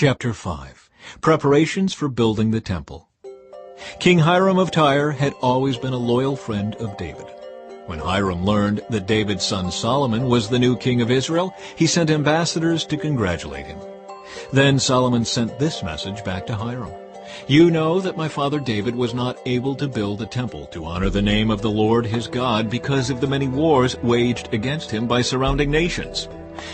Chapter 5. Preparations for building the temple. King Hiram of Tyre had always been a loyal friend of David. When Hiram learned that David's son Solomon was the new king of Israel, he sent ambassadors to congratulate him. Then Solomon sent this message back to Hiram. "You know that my father David was not able to build a temple to honor the name of the Lord his God because of the many wars waged against him by surrounding nations.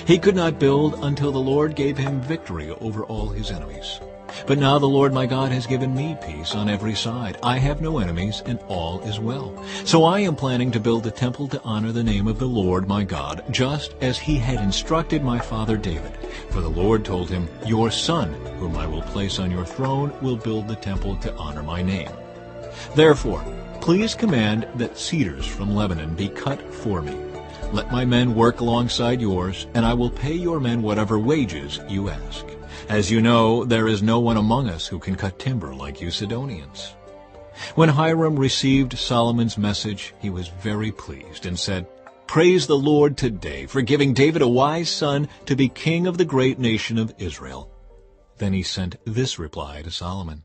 He could not build until the Lord gave him victory over all his enemies. But now the Lord my God has given me peace on every side. I have no enemies, and all is well. So I am planning to build a temple to honor the name of the Lord my God, just as he had instructed my father David. For the Lord told him, 'Your son, whom I will place on your throne, will build the temple to honor my name.' Therefore, please command that cedars from Lebanon be cut for me. Let my men work alongside yours, and I will pay your men whatever wages you ask. As you know, there is no one among us who can cut timber like you Sidonians." When Hiram received Solomon's message, he was very pleased and said, "Praise the Lord today for giving David a wise son to be king of the great nation of Israel." Then he sent this reply to Solomon: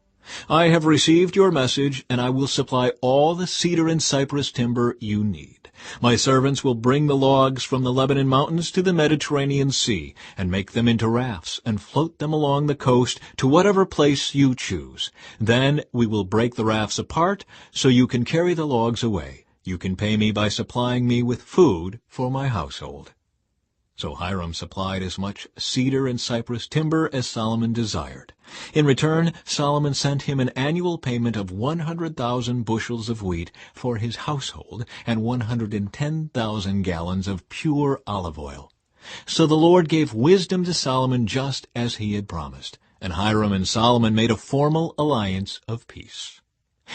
"I have received your message, and I will supply all the cedar and cypress timber you need. My servants will bring the logs from the Lebanon mountains to the Mediterranean Sea, and make them into rafts, and float them along the coast to whatever place you choose. Then we will break the rafts apart, so you can carry the logs away. You can pay me by supplying me with food for my household." So Hiram supplied as much cedar and cypress timber as Solomon desired. In return, Solomon sent him an annual payment of 100,000 bushels of wheat for his household and 110,000 gallons of pure olive oil. So the Lord gave wisdom to Solomon just as he had promised, and Hiram and Solomon made a formal alliance of peace.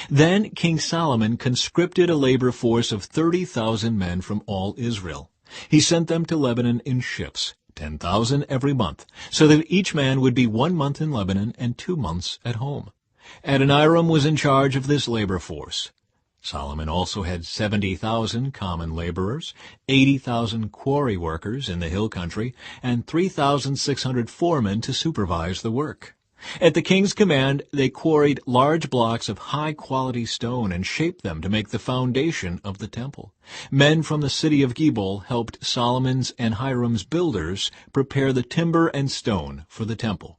Then King Solomon conscripted a labor force of 30,000 men from all Israel. He sent them to Lebanon in ships, 10,000 every month, so that each man would be 1 month in Lebanon and 2 months at home. Adoniram was in charge of this labor force. Solomon also had 70,000 common laborers, 80,000 quarry workers in the hill country, and 3,600 foremen to supervise the work. At the king's command, they quarried large blocks of high-quality stone and shaped them to make the foundation of the temple. Men from the city of Gebal helped Solomon's and Hiram's builders prepare the timber and stone for the temple.